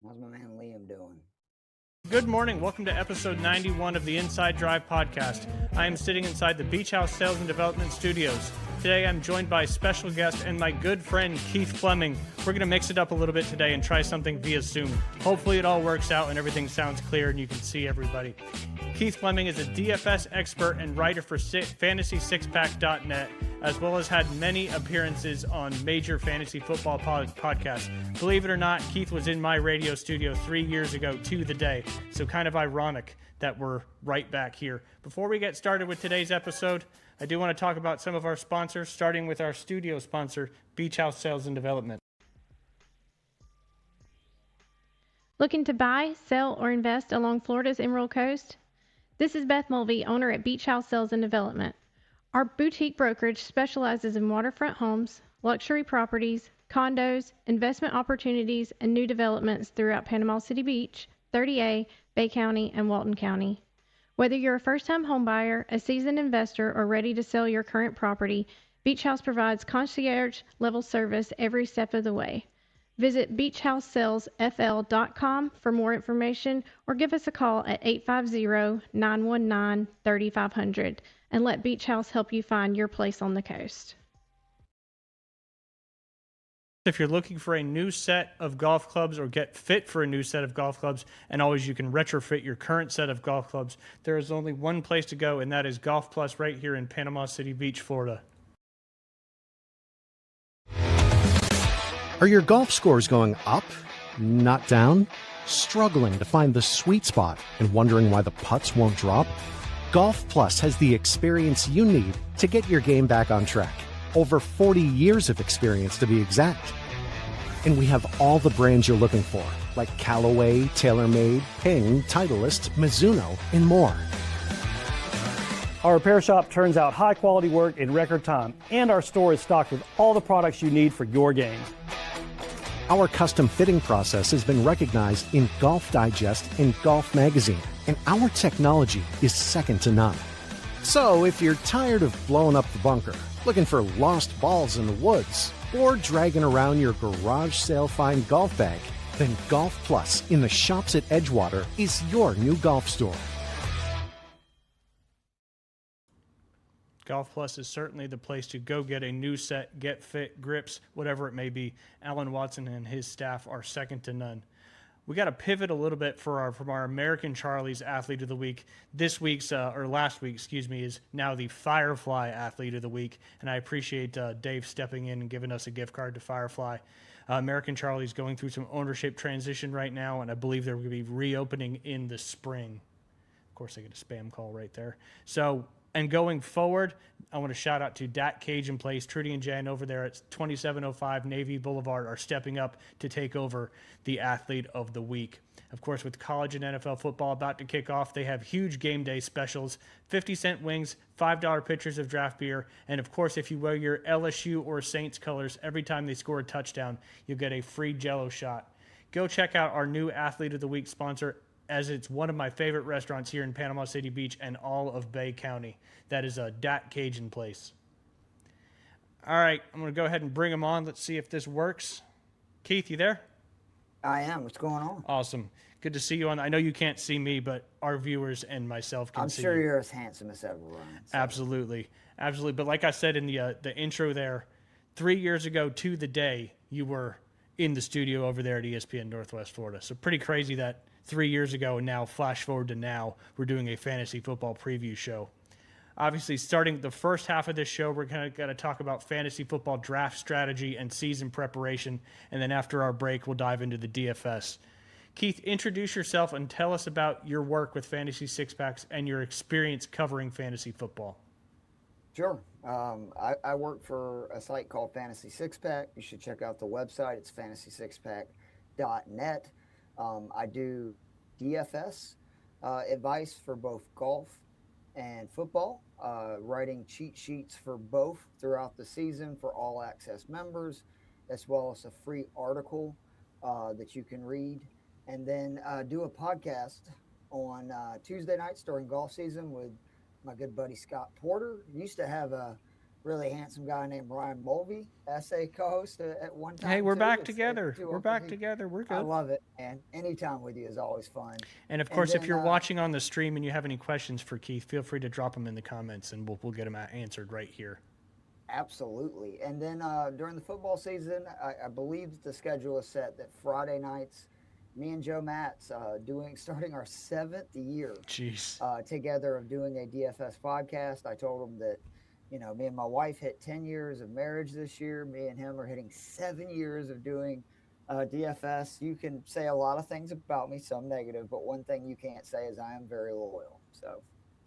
How's my man Liam doing? Good morning. Welcome to episode 91 of the Inside Drive podcast. I am sitting inside the Beach House Sales and Development Studios. Today I'm joined by special guest and my good friend Keith Fleming. We're going to mix it up a little bit today and try something via Zoom. Hopefully it all works out and everything sounds clear and you can see everybody. Keith Fleming is a DFS expert and writer for FantasySixPack.net, as well as had many appearances on major fantasy football podcasts. Believe it or not, Keith was in my radio studio 3 years ago to the day, so kind of ironic that we're right back here. Before we get started with today's episode, I do want to talk about some of our sponsors, starting with our studio sponsor, Beach House Sales and Development. Looking to buy, sell, or invest along Florida's Emerald Coast? This is Beth Mulvey, owner at Beach House Sales and Development. Our boutique brokerage specializes in waterfront homes, luxury properties, condos, investment opportunities, and new developments throughout Panama City Beach, 30A, Bay County, and Walton County. Whether you're a first-time homebuyer, a seasoned investor, or ready to sell your current property, Beach House provides concierge-level service every step of the way. Visit beachhousesalesfl.com for more information or give us a call at 850-919-3500 and let Beach House help you find your place on the coast. If you're looking for a new set of golf clubs or get fit for a new set of golf clubs, and always you can retrofit your current set of golf clubs, there is only one place to go, and that is Golf Plus right here in Panama City Beach, Florida. Are your golf scores going up, not down? Struggling to find the sweet spot and wondering why the putts won't drop? Golf Plus has the experience you need to get your game back on track. Over 40 years of experience to be exact. And we have all the brands you're looking for, like Callaway, TaylorMade, Ping, Titleist, Mizuno, and more. Our repair shop turns out high-quality work in record time, and our store is stocked with all the products you need for your game. Our custom fitting process has been recognized in Golf Digest and Golf Magazine, and our technology is second to none. So if you're tired of blowing up the bunker, looking for lost balls in the woods, or dragging around your garage sale find golf bag, then Golf Plus in the shops at Edgewater is your new golf store. Golf Plus is certainly the place to go get a new set, get fit, grips, whatever it may be. Alan Watson and his staff are second to none. We got to pivot a little bit from our American Charlie's Athlete of the Week. Last week, is now the Firefly Athlete of the Week, and I appreciate Dave stepping in and giving us a gift card to Firefly. American Charlie's going through some ownership transition right now, and I believe they're going to be reopening in the spring. Of course, I get a spam call right there. And going forward, I want to shout out to Dat Cajun Place. Trudy and Jen over there at 2705 Navy Boulevard are stepping up to take over the Athlete of the Week. Of course, with college and NFL football about to kick off, they have huge game day specials, 50-cent wings, $5 pitchers of draft beer, and of course, if you wear your LSU or Saints colors, every time they score a touchdown, you'll get a free Jell-O shot. Go check out our new Athlete of the Week sponsor, as it's one of my favorite restaurants here in Panama City Beach and all of Bay County. That is a Dat Cajun Place. All right, I'm going to go ahead and bring him on. Let's see if this works. Keith, you there? I am. What's going on? Awesome. Good to see you on. I know you can't see me, but our viewers and myself can see you. I'm sure you're as handsome as ever, Ryan. So. Absolutely. But like I said in the intro there, 3 years ago to the day, you were in the studio over there at ESPN Northwest Florida. So pretty crazy that 3 years ago and now, flash forward to now, we're doing a fantasy football preview show. Obviously, starting the first half of this show, we're going to talk about fantasy football draft strategy and season preparation. And then after our break, we'll dive into the DFS. Keith, introduce yourself and tell us about your work with Fantasy Six Packs and your experience covering fantasy football. Sure. I work for a site called Fantasy Six Pack. You should check out the website. It's FantasySixPack.net. I do DFS advice for both golf and football, writing cheat sheets for both throughout the season for all access members, as well as a free article that you can read, and then do a podcast on Tuesday nights during golf season with my good buddy Scott Porter. Used to have a really handsome guy named Ryan Mulvey, SA co-host at one Hey, time we're too. back It's together. two We're uncles. back together. We're I good. love it, man. Anytime with you is always fun. And of And course, if then you're watching on the stream and you have any questions for Keith, feel free to drop them in the comments and we'll get them answered right here. absolutely. And then during the football season, I believe the schedule is set that Friday nights, me and Joe Matz starting our 7th year Jeez. together of doing a DFS podcast. I told him that, me and my wife hit 10 years of marriage this year. Me and him are hitting 7 years of doing DFS. You can say a lot of things about me, some negative, but one thing you can't say is I am very loyal. So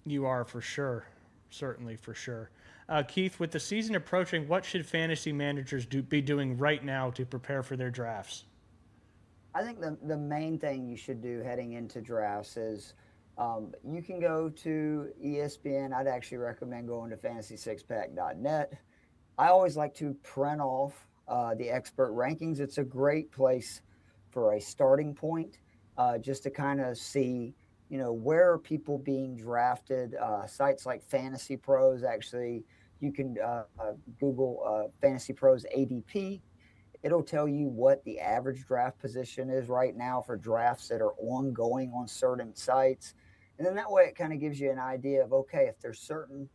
You are for sure. Certainly for sure. Keith, with the season approaching, what should fantasy managers be doing right now to prepare for their drafts? I think the main thing you should do heading into drafts is you can go to ESPN. I'd actually recommend going to fantasy6pack.net. I always like to print off the expert rankings. It's a great place for a starting point, just to kind of see, where are people being drafted. Sites like Fantasy Pros, actually, you can Google Fantasy Pros ADP. It'll tell you what the average draft position is right now for drafts that are ongoing on certain sites. And then that way it kind of gives you an idea of, okay, if there's certain,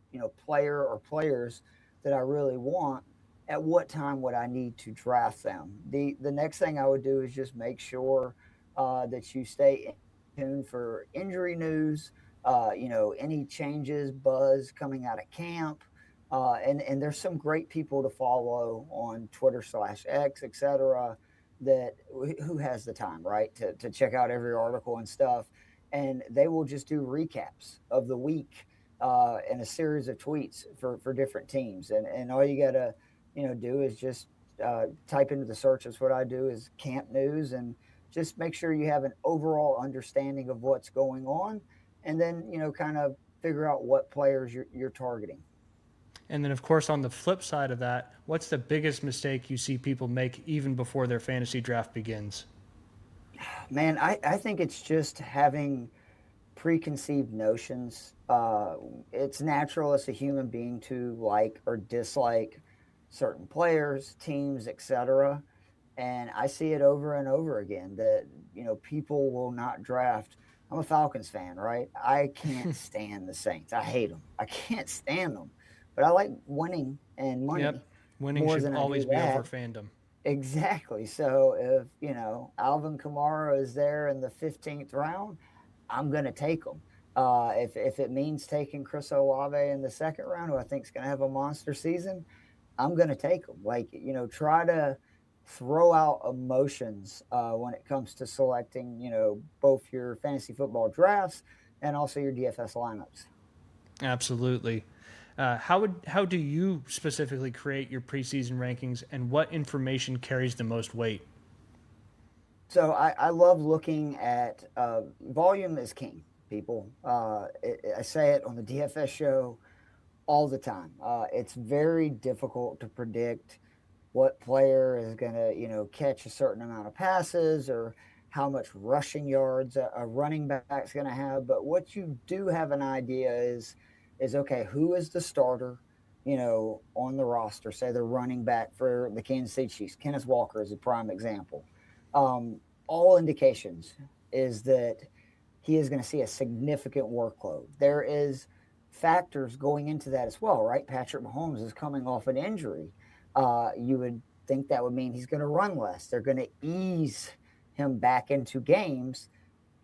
player or players that I really want, at what time would I need to draft them? The next thing I would do is just make sure that you stay in tune for injury news, any changes, buzz coming out of camp. And there's some great people to follow on Twitter/X, etc. That who has the time, right, to check out every article and stuff, and they will just do recaps of the week and a series of tweets for different teams, and all you gotta do is just type into the search. That's what I do, is camp news, and just make sure you have an overall understanding of what's going on, and then kind of figure out what players you're targeting. And then, of course, on the flip side of that, what's the biggest mistake you see people make even before their fantasy draft begins? Man, I think it's just having preconceived notions. It's natural as a human being to like or dislike certain players, teams, etc. And I see it over and over again that people will not draft. I'm a Falcons fan, right? I can't stand the Saints. I hate them. I can't stand them. But I like winning and Yep. money Winning more should than I do always be over that. fandom. Exactly. So if, Alvin Kamara is there in the 15th round, I'm going to take him. If it means taking Chris Olave in the second round, who I think is going to have a monster season, I'm going to take him. Like, try to throw out emotions when it comes to selecting, both your fantasy football drafts and also your DFS lineups. Absolutely. How do you specifically create your preseason rankings, and what information carries the most weight? So I love looking at volume is king, people. I say it on the DFS show all the time. It's very difficult to predict what player is going to, catch a certain amount of passes or how much rushing yards a running back's going to have. But what you do have an idea is okay, who is the starter, on the roster? Say the running back for the Kansas City Chiefs. Kenneth Walker is a prime example. All indications is that he is going to see a significant workload. There is factors going into that as well, right? Patrick Mahomes is coming off an injury. You would think that would mean he's going to run less. They're going to ease him back into games.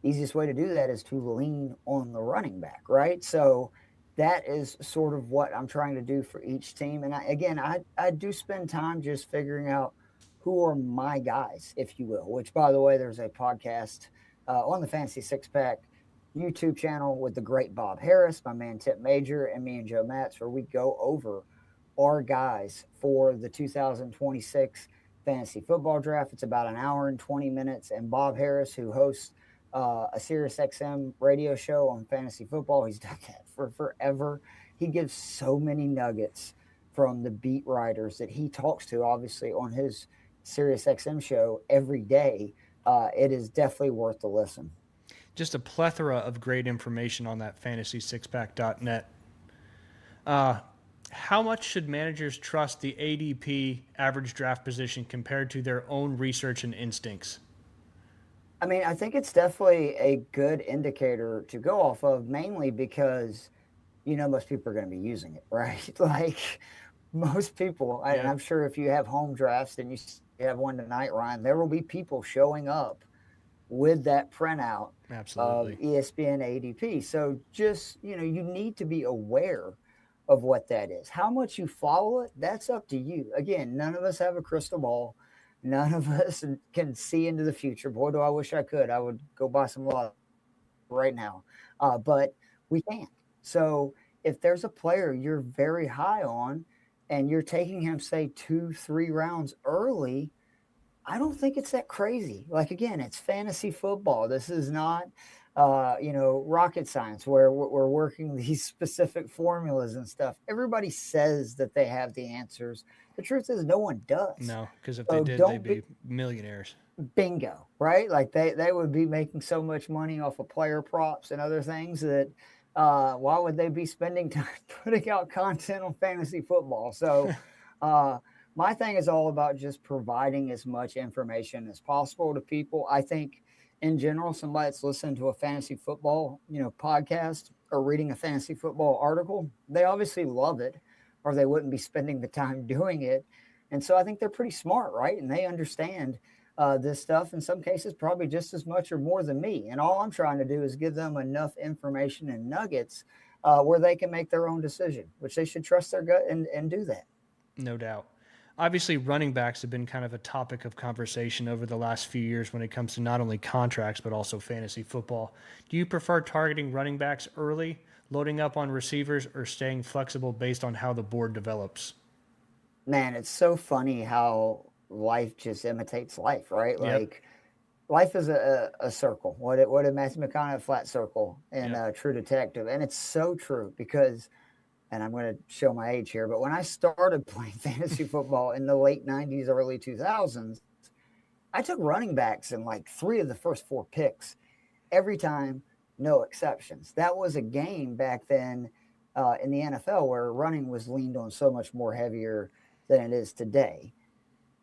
Easiest way to do that is to lean on the running back, right? So that is sort of what I'm trying to do for each team. And I do spend time just figuring out who are my guys, if you will, which, by the way, there's a podcast on the Fantasy Six Pack YouTube channel with the great Bob Harris, my man Tip Major, and me and Joe Matz, where we go over our guys for the 2026 fantasy football draft. It's about an hour and 20 minutes. And Bob Harris, who hosts a SiriusXM radio show on fantasy football, he's done that for forever. He gives so many nuggets from the beat writers that he talks to, obviously, on his SiriusXM show every day. It is definitely worth the listen. Just a plethora of great information on that fantasy6pack.net. how much should managers trust the ADP average draft position compared to their own research and instincts? I mean, I think it's definitely a good indicator to go off of, mainly because most people are going to be using it, right? Like most people, and Yep, I'm sure if you have home drafts and you have one tonight, Ryan, there will be people showing up with that printout of absolutely. ESPN ADP. So just, you need to be aware of what that is. How much you follow it, that's up to you. Again, none of us have a crystal ball. None of us can see into the future. Boy, do I wish I could. I would go buy some lot right now. But we can't. So if there's a player you're very high on and you're taking him, say, 2, 3 rounds early, I don't think it's that crazy. Like again, it's fantasy football. This is not, rocket science where we're working these specific formulas and stuff. Everybody says that they have the answers. The truth is, no one does. No, because if they So did, they'd don't be be millionaires. bingo, right? Like they would be making so much money off of player props and other things that why would they be spending time putting out content on fantasy football? So my thing is all about just providing as much information as possible to people. I think in general, somebody that's listening to a fantasy football, podcast or reading a fantasy football article, they obviously love it or they wouldn't be spending the time doing it. And so I think they're pretty smart, right? And they understand this stuff in some cases probably just as much or more than me. And all I'm trying to do is give them enough information and nuggets where they can make their own decision, which they should trust their gut and do that. No doubt. Obviously, running backs have been kind of a topic of conversation over the last few years when it comes to not only contracts, but also fantasy football. Do you prefer targeting running backs early, loading up on receivers, or staying flexible based on how the board develops? Man, it's so funny how life just imitates life, right? Yep. Like life is a circle. What did Matthew McConaughey, flat circle in Yep. True Detective? And it's so true because, and I'm going to show my age here, but when I started playing fantasy football in the late 90s, early 2000s, I took running backs in like 3 of the first 4 picks every time, no exceptions. That was a game back then in the NFL where running was leaned on so much more heavier than it is today.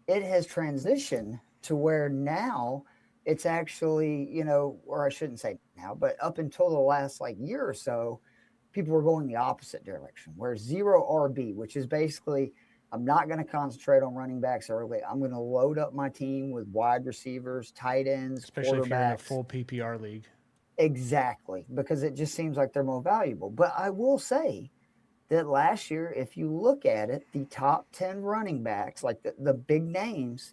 It has transitioned to where now it's actually, or I shouldn't say now, but up until the last like year or so, people were going the opposite direction, where zero RB, which is basically, I'm not going to concentrate on running backs early. I'm going to load up my team with wide receivers, tight ends, Especially if you're in a quarterbacks. full PPR league. Exactly, because it just seems like they're more valuable. But I will say that last year, if you look at it, the top 10 running backs, like the big names,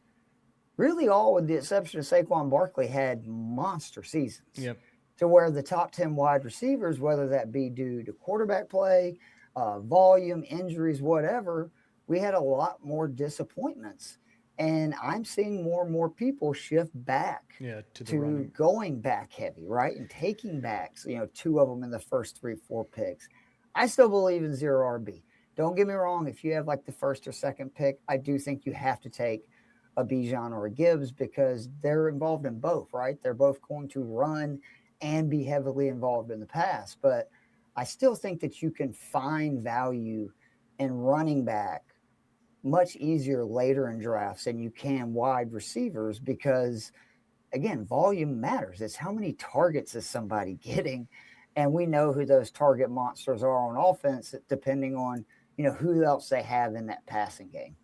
really all with the exception of Saquon Barkley, had monster seasons. Yep. To where the top 10 wide receivers, whether that be due to quarterback play, volume, injuries, whatever, we had a lot more disappointments. And I'm seeing more and more people shift back Yeah, to the to running. going back heavy, right? And taking backs, 2 of them in the first 3, 4 picks. I still believe in zero RB. Don't get me wrong. If you have like the first or second pick, I do think you have to take a Bijan or a Gibbs because they're involved in both, right? They're both going to run and be heavily involved in the pass. But I still think that you can find value in running back much easier later in drafts than you can wide receivers because, again, volume matters. It's how many targets is somebody getting. And we know who those target monsters are on offense, depending on, who else they have in that passing game.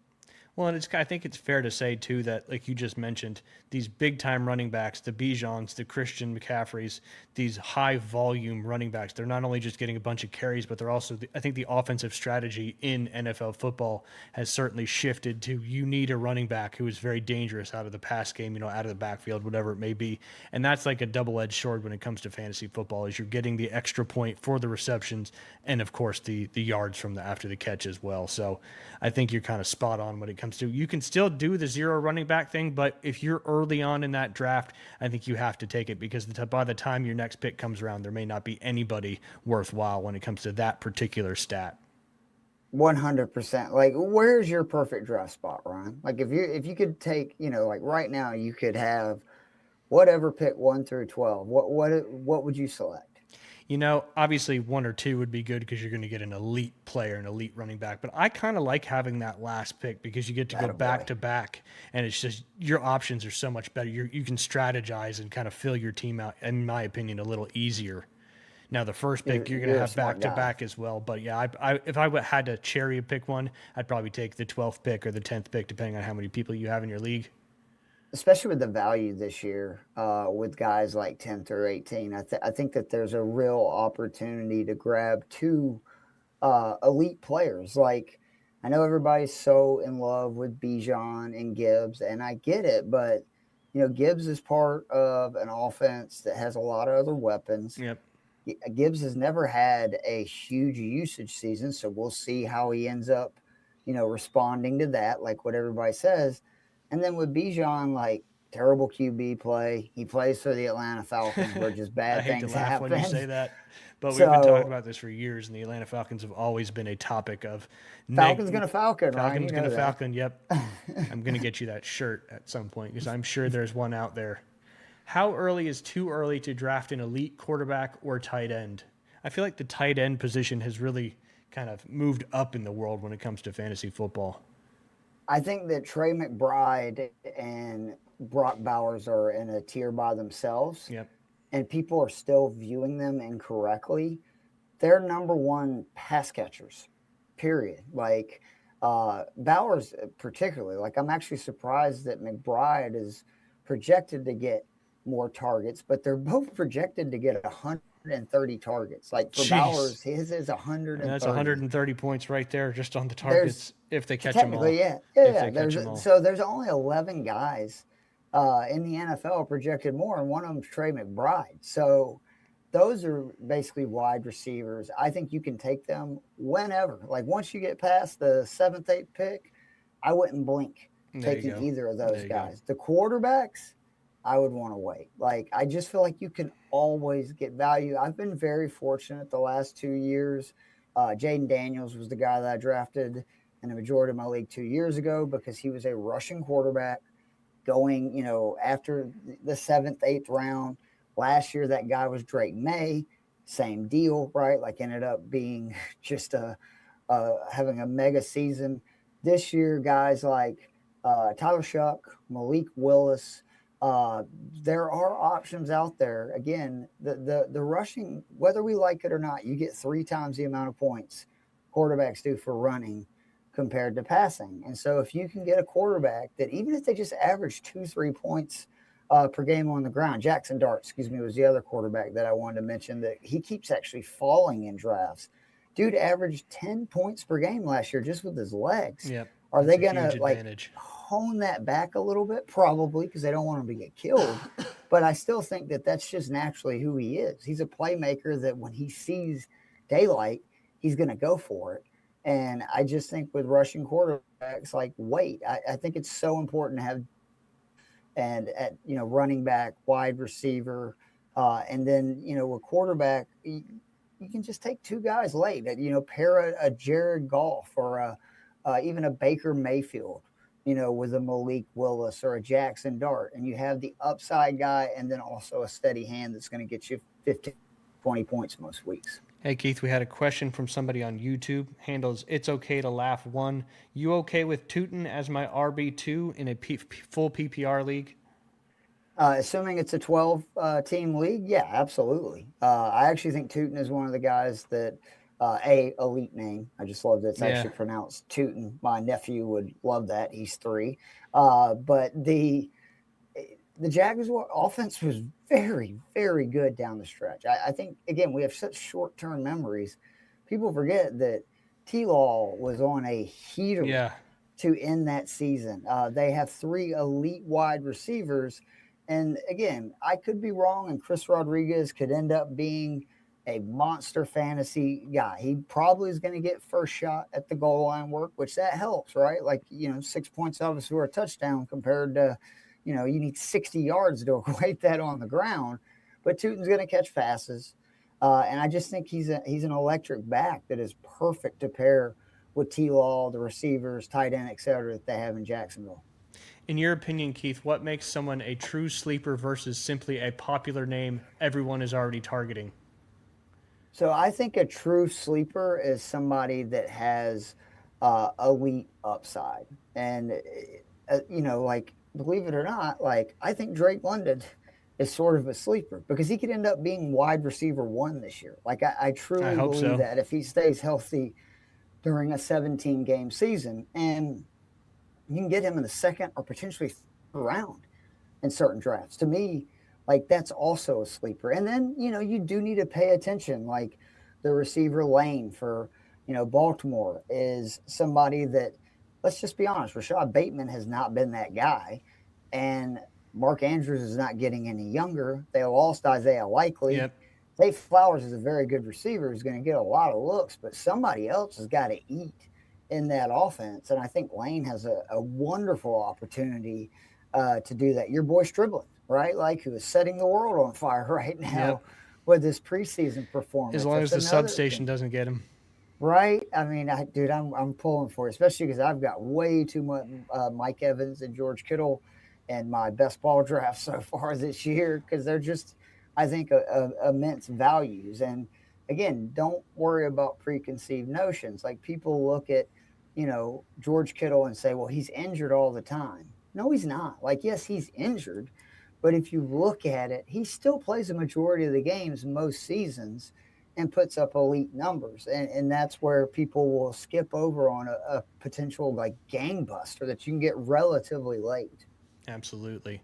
Well, and I think it's fair to say too that, like you just mentioned, these big time running backs, the Bijans, the Christian McCaffreys, these high volume running backs, they're not only just getting a bunch of carries, but they're also, I think the offensive strategy in NFL football has certainly shifted to you need a running back who is very dangerous out of the pass game, out of the backfield, whatever it may be. And that's like a double edged sword when it comes to fantasy football, is you're getting the extra point for the receptions and of course the yards from the after the catch as well. So I think you're kind of spot on when it comes to, you can still do the zero running back thing, but if you're early on in that draft, I think you have to take it because by the time your next pick comes around, there may not be anybody worthwhile when it comes to that particular stat. 100%. Like, where's your perfect draft spot, Ryan? Like, if you could take, like right now, you could have whatever pick 1 through 12. What would you select? Obviously 1 or 2 would be good because you're going to get an elite player, an elite running back. But I kind of like having that last pick because you get to go back to back, and it's just your options are so much better. You can strategize and kind of fill your team out, in my opinion, a little easier. Now, the first pick, you're going to have back to back as well. But yeah, if I had to cherry pick one, I'd probably take the 12th pick or the 10th pick, depending on how many people you have in your league. Especially with the value this year, with guys like 10 through 18. I think that there's a real opportunity to grab 2 elite players. Like, I know everybody's so in love with Bijan and Gibbs, and I get it, but Gibbs is part of an offense that has a lot of other weapons. Yep. Gibbs has never had a huge usage season, so we'll see how he ends up, responding to that, like what everybody says. And then with Bijan, like, terrible QB play. He plays for the Atlanta Falcons, where just bad things happen. I hate to laugh when you say that, but we've been talking about this for years, and the Atlanta Falcons have always been a topic of Falcons going to Falcon, right? Falcons going to Falcon, yep. I'm going to get you that shirt at some point because I'm sure there's one out there. How early is too early to draft an elite quarterback or tight end? I feel like the tight end position has really kind of moved up in the world when it comes to fantasy football. I think that Trey McBride and Brock Bowers are in a tier by themselves. Yep. And people are still viewing them incorrectly. They're number 1 pass catchers, period. Like, Bowers particularly. Like, I'm actually surprised that McBride is projected to get more targets, but they're both projected to get 130 targets. Like, for Bowers, his is 130. And that's 130 points right there just on the targets if they catch them all. Yeah. So there's only 11 guys in the NFL projected more, and one of them's Trey McBride. So those are basically wide receivers. I think you can take them whenever. Like, once you get past the 7th, 8th pick, I wouldn't blink taking either of those guys. The quarterbacks, I would want to wait. Like, I just feel like you can always get value. I've been very fortunate the last 2 years. Jaden Daniels was the guy that I drafted in the majority of my league 2 years ago because he was a rushing quarterback going, after the 7th, 8th round. Last year, that guy was Drake May. Same deal, right? Like, ended up being just having a mega season. This year, guys like Tyler Shuck, Malik Willis, there are options out there. Again, the rushing, whether we like it or not, you get 3 times the amount of points quarterbacks do for running compared to passing. And so if you can get a quarterback that, even if they just average 2-3 points per game on the ground, Jackson Dart, was the other quarterback that I wanted to mention, that he keeps actually falling in drafts. Dude averaged 10 points per game last year just with his legs. Yep. Are they going to hone that back a little bit? Probably, because they don't want him to get killed. But I still think that that's just naturally who he is. He's a playmaker that when he sees daylight, he's going to go for it. And I just think with rushing quarterbacks, like, wait. I think it's so important to have, and at running back, wide receiver, and then with quarterback, you can just take 2 guys late. Pair a Jared Goff or even a Baker Mayfield, with a Malik Willis or a Jackson Dart, and you have the upside guy and then also a steady hand that's going to get you 15, 20 points most weeks. Hey, Keith, we had a question from somebody on YouTube. Handles It's Okay to Laugh 1. You okay with Tootin as my RB2 in a full PPR league? Assuming it's a 12-team league, yeah, absolutely. I actually think Tootin is one of the guys that, elite name. I just love that it's actually pronounced Tootin. My nephew would love that. He's 3. But the Jaguars' offense was very, very good down the stretch. I think, again, we have such short-term memories. People forget that T-Law was on a heater to end that season. They have 3 elite wide receivers. And, again, I could be wrong, and Chris Rodriguez could end up being a monster fantasy guy. He probably is going to get first shot at the goal line work, which that helps, right? Like, 6 points obviously were a touchdown compared to, you need 60 yards to equate that on the ground. But Tootin's going to catch passes. And I just think he's an electric back that is perfect to pair with T-Law, the receivers, tight end, et cetera, that they have in Jacksonville. In your opinion, Keith, what makes someone a true sleeper versus simply a popular name everyone is already targeting? So I think a true sleeper is somebody that has elite upside, and like believe it or not, like I think Drake London is sort of a sleeper because he could end up being wide receiver one this year. Like I I truly hope believe so. that if he stays healthy during a 17 game season, and you can get him in the second or potentially third round in certain drafts. To me, like that's also a sleeper. And then, you do need to pay attention. Like the receiver lane for, Baltimore is somebody that, let's just be honest, Rashad Bateman has not been that guy. And Mark Andrews is not getting any younger. They lost Isaiah Likely. Yep. Zay Flowers is a very good receiver who's going to get a lot of looks, but somebody else has got to eat in that offense. And I think Lane has a wonderful opportunity to do that. Your boy Striblin, right? Like who is setting the world on fire right now Yep. with his preseason As performance. long as That's the another substation thing, doesn't get him. right? I mean, dude, I'm pulling for it, especially because I've got way too much Mike Evans and George Kittle and my best ball draft so far this year because they're just, I think, immense values. And again, don't worry about preconceived notions. Like people look at, George Kittle and say, well, he's injured all the time. No, he's not. Like, yes, he's injured, but if you look at it, he still plays a majority of the games most seasons and puts up elite numbers. And that's where people will skip over on a potential like gangbuster that you can get relatively late. Absolutely.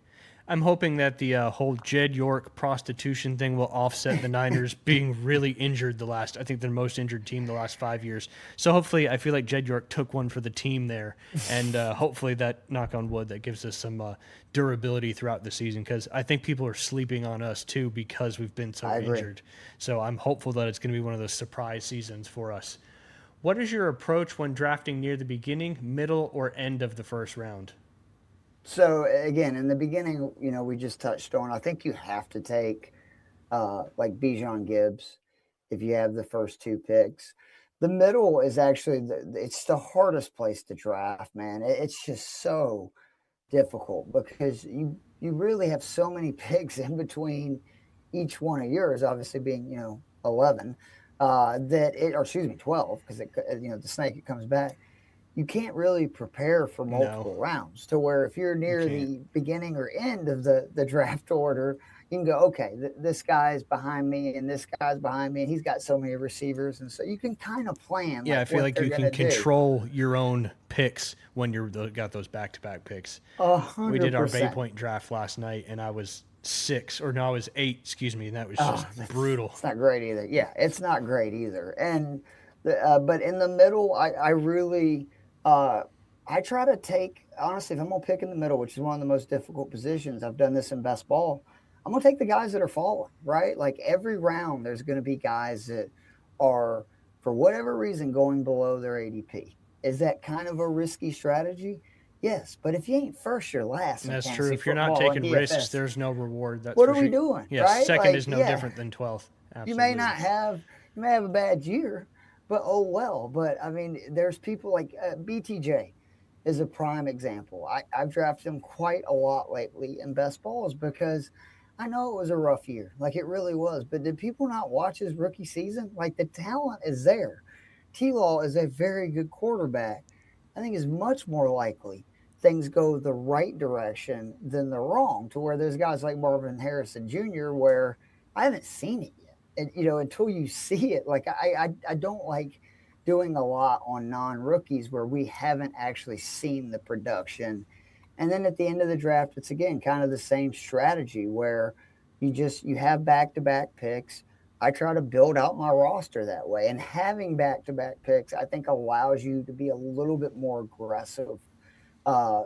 I'm hoping that the whole Jed York prostitution thing will offset the Niners being really injured I think they're the most injured team the last 5 years. So hopefully, I feel like Jed York took one for the team there. And hopefully that, knock on wood, that gives us some durability throughout the season because I think people are sleeping on us too because we've been so I agree. injured. So I'm hopeful that it's going to be one of those surprise seasons for us. What is your approach when drafting near the beginning, middle, or end of the first round? So again, in the beginning, we just touched on. I think you have to take like Bijan Gibbs if you have the first two picks. The middle is actually it's the hardest place to draft, man. It's just so difficult because you really have so many picks in between each one of yours. Obviously, being 11, or excuse me, 12 because the snake it comes back you can't really prepare for No, multiple rounds to where if you're you near can't. the beginning or end of the draft order, you can go, okay, this guy's behind me and this guy's behind me, and he's got so many receivers. And so you can kind of plan Yeah, like I feel what like they're you going can to do. control your own picks when you're got those back-to-back picks. A We did hundred our Bay percent. Point draft last night, and I was I was 8, excuse me, and that was Oh, just that's brutal. it's not great either. Yeah, it's not great either. And but in the middle, I really uh, I try to take honestly if I'm gonna pick in the middle, which is one of the most difficult positions. I've done this in best ball. I'm gonna take the guys that are falling right. Like every round, there's gonna be guys that are for whatever reason going below their ADP. Is that kind of a risky strategy? Yes, but if you ain't first, you're last And in that's true. fantasy If you're not football and taking risks, DFS. there's no reward. That's What for are we sure. doing, Yes, right? second Like, is no yeah, different than 12th. you may Absolutely. not have you may have a bad year, but oh well. But I mean, there's people like BTJ is a prime example. I've drafted him quite a lot lately in best balls because I know it was a rough year, like it really was. But did people not watch his rookie season? Like the talent is there. T Law is a very good quarterback. I think is much more likely things go the right direction than the wrong. To where there's guys like Marvin Harrison Jr. where I haven't seen it yet. And until you see it, like I don't like doing a lot on non rookies where we haven't actually seen the production. And then at the end of the draft, it's again kind of the same strategy where you have back to back picks. I try to build out my roster that way. And having back to back picks, I think allows you to be a little bit more aggressive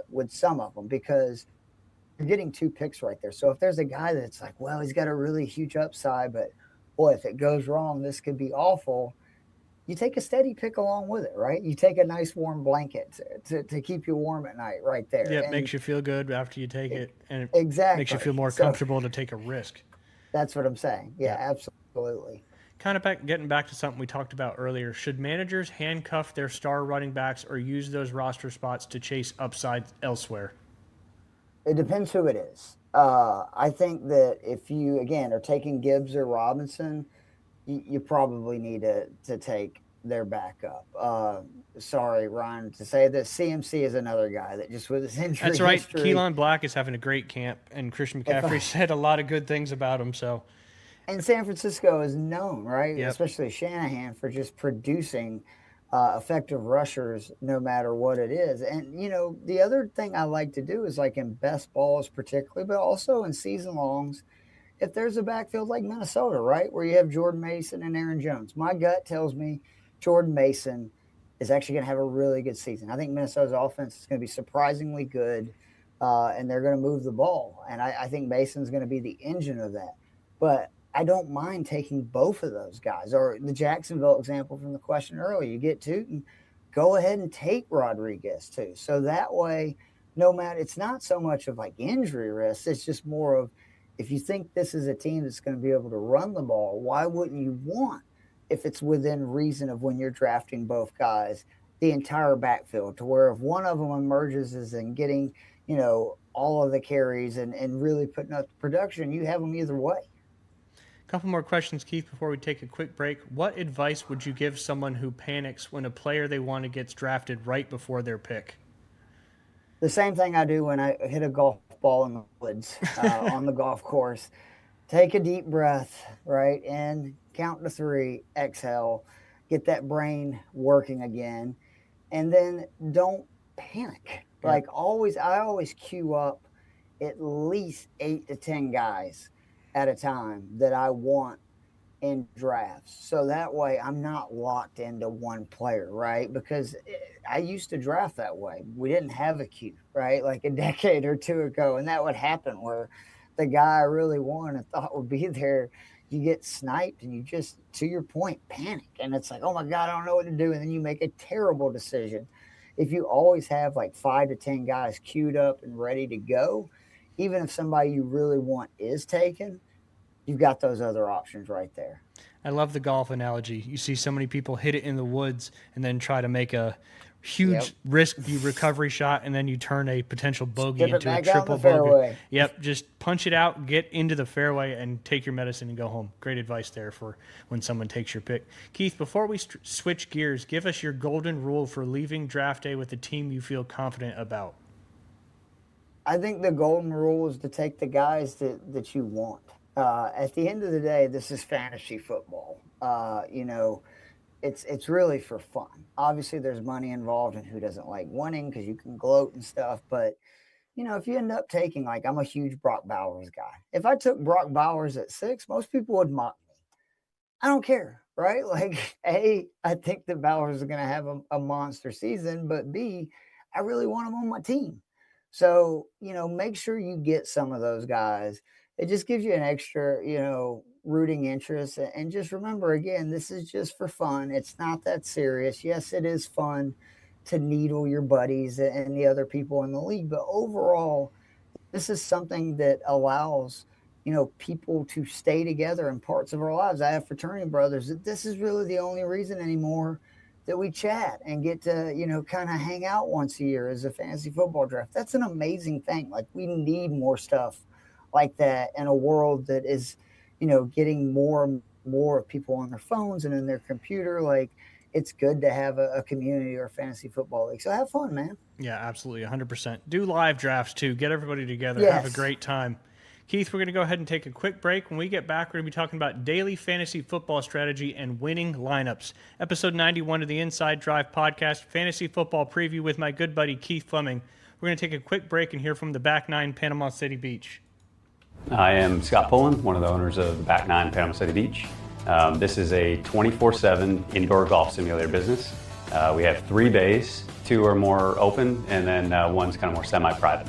with some of them because you're getting two picks right there. So if there's a guy that's like, well, he's got a really huge upside, but boy, if it goes wrong, this could be awful. You take a steady pick along with it, right? You take a nice warm blanket to keep you warm at night right there. Yeah, it And makes you feel good after you take it, and it makes you feel exactly. more So comfortable to take a risk. that's what I'm saying. Yeah, Yeah. absolutely. Kind of getting back to something we talked about earlier. Should managers handcuff their star running backs or use those roster spots to chase upside elsewhere? It depends who it is. I think that if you, again, are taking Gibbs or Robinson, you probably need to take their backup. Sorry, Ron, to say this, CMC is another guy that just with his injury That's right. history. Keelan Black is having a great camp, and Christian McCaffrey said a lot of good things about him. So, and San Francisco is known, right, Yep. especially Shanahan, for just producing effective rushers no matter what it is. And, the other thing I like to do is like in best balls particularly, but also in season longs, if there's a backfield like Minnesota, right, where you have Jordan Mason and Aaron Jones, my gut tells me Jordan Mason is actually going to have a really good season. I think Minnesota's offense is going to be surprisingly good, and they're going to move the ball. And I think Mason's going to be the engine of that. But I don't mind taking both of those guys. Or the Jacksonville example from the question earlier, you get Tootin, go ahead and take Rodriguez too. So that way, no matter, it's not so much of like injury risk, it's just more of, if you think this is a team that's going to be able to run the ball, why wouldn't you want, if it's within reason of when you're drafting both guys, the entire backfield, to where if one of them emerges as in getting, all of the carries and really putting up production, you have them either way. a couple more questions, Keith, before we take a quick break. What advice would you give someone who panics when a player they want gets drafted right before their pick? The same thing I do when I hit a golf ball in the woods on the golf course. Take a deep breath, right? And count to 3, exhale, get that brain working again. And then don't panic. Yeah. Like I always queue up at least 8 to 10 guys at a time that I want in drafts. So that way I'm not locked into one player, right? Because I used to draft that way. We didn't have a queue, right? Like a decade or two ago. And that would happen where the guy I really wanted and thought would be there, you get sniped and you just, to your point, panic. And it's like, oh my God, I don't know what to do. And then you make a terrible decision. If you always have like 5 to 10 guys queued up and ready to go, even if somebody you really want is taken, you've got those other options right there. I love the golf analogy. You see so many people hit it in the woods and then try to make a huge risky recovery shot, and then you turn a potential bogey into a triple bogey. Yep, just punch it out, get into the fairway, and take your medicine and go home. Great advice there for when someone takes your pick. Keith, before we switch gears, give us your golden rule for leaving draft day with a team you feel confident about. I think the golden rule is to take the guys that you want. At the end of the day, this is fantasy football. It's really for fun. Obviously, there's money involved in who doesn't like winning because you can gloat and stuff. But, if you end up taking, like, I'm a huge Brock Bowers guy. If I took Brock Bowers at 6, most people would mock me. I don't care, right? Like, A, I think that Bowers is going to have a monster season. But B, I really want him on my team. So, make sure you get some of those guys. It just gives you an extra, rooting interest. And just remember, again, this is just for fun. It's not that serious. Yes, it is fun to needle your buddies and the other people in the league. But overall, this is something that allows, people to stay together in parts of our lives. I have fraternity brothers. This is really the only reason anymore that we chat and get to, kind of hang out once a year as a fantasy football draft. That's an amazing thing. Like, we need more stuff like that in a world that is, getting more and more people on their phones and in their computer. Like, it's good to have a community or a fantasy football league. So have fun, man. Yeah, absolutely. 100%. Do live drafts too. Get everybody together. Yes. Have a great time. Keith, we're going to go ahead and take a quick break. When we get back, we're going to be talking about daily fantasy football strategy and winning lineups. Episode 91 of the Inside Drive podcast, fantasy football preview with my good buddy Keith Fleming. We're going to take a quick break and hear from the Back Nine Panama City Beach. I am Scott Pullen, one of the owners of the Back Nine Panama City Beach. This is a 24/7 indoor golf simulator business. We have 3 bays, 2 are more open, and then one's kind of more semi-private.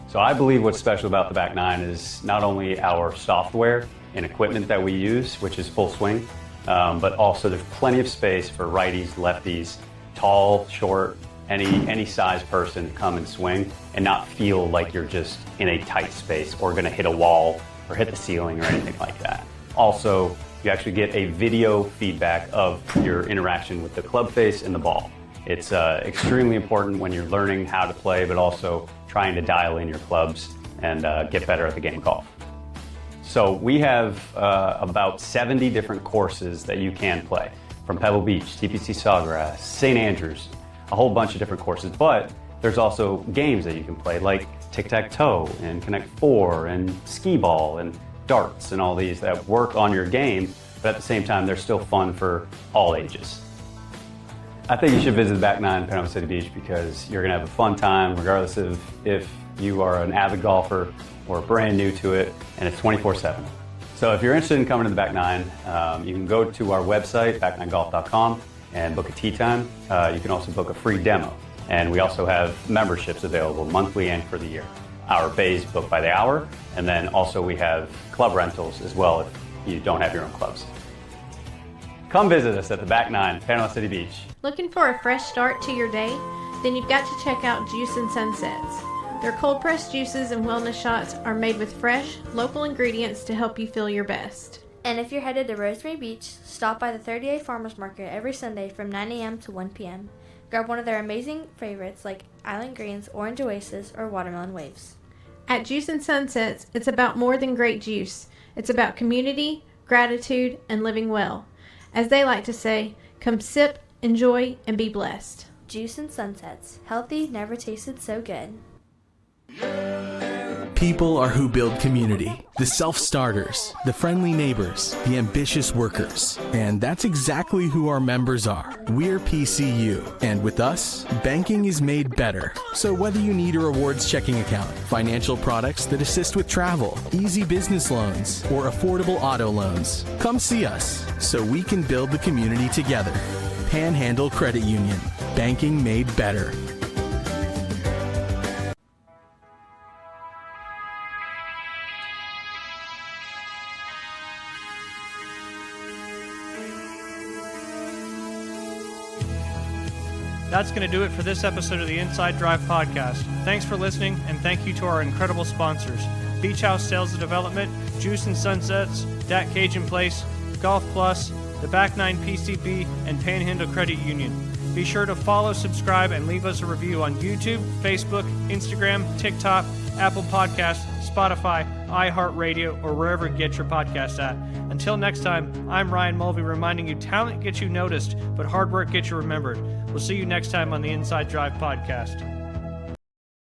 So I believe what's special about the Back Nine is not only our software and equipment that we use, which is full swing, but also there's plenty of space for righties, lefties, tall, short, any size person to come and swing and not feel like you're just in a tight space or going to hit a wall or hit the ceiling or anything like that. Also, you actually get a video feedback of your interaction with the club face and the ball. It's extremely important when you're learning how to play, but also trying to dial in your clubs and get better at the game of golf. So we have about 70 different courses that you can play, from Pebble Beach, TPC Sawgrass, St. Andrews, a whole bunch of different courses. But there's also games that you can play, like tic-tac-toe and Connect Four and skee ball and darts and all these that work on your game, but at the same time, they're still fun for all ages. I think you should visit the Back Nine Panama City Beach because you're gonna have a fun time, regardless of if you are an avid golfer or brand new to it, and it's 24/7. So if you're interested in coming to the Back Nine, you can go to our website, back9golf.com, and book a tee time. You can also book a free demo. And we also have memberships available monthly and for the year. Our bays book by the hour, and then also we have club rentals as well if you don't have your own clubs. Come visit us at the Back Nine, Panama City Beach. Looking for a fresh start to your day? Then you've got to check out Juice and Sunsets. Their cold-pressed juices and wellness shots are made with fresh, local ingredients to help you feel your best. And if you're headed to Rosemary Beach, stop by the 30A Farmers Market every Sunday from 9 a.m. to 1 p.m. Grab one of their amazing favorites like Island Greens, Orange Oasis, or Watermelon Waves. At Juice and Sunsets, it's about more than great juice. It's about community, gratitude, and living well. As they like to say, come sip, enjoy, and be blessed. Juice and Sunsets. Healthy, never tasted so good. People are who build community. The self-starters, the friendly neighbors, the ambitious workers. And that's exactly who our members are. We're PCU. And with us, banking is made better. So whether you need a rewards checking account, financial products that assist with travel, easy business loans, or affordable auto loans, come see us so we can build the community together. Panhandle Credit Union. Banking made better. That's going to do it for this episode of the Inside Drive podcast. Thanks for listening, and thank you to our incredible sponsors: Beach House Sales and Development, Juice and Sunsets, Dat Cajun Place, Golf Plus, the Back Nine PCB, and Panhandle Credit Union. Be sure to follow, subscribe, and leave us a review on YouTube, Facebook, Instagram, TikTok, Apple Podcasts, Spotify, iHeartRadio, or wherever you get your podcasts at. Until next time, I'm Ryan Mulvey, reminding you talent gets you noticed, but hard work gets you remembered. We'll see you next time on the Inside Drive podcast.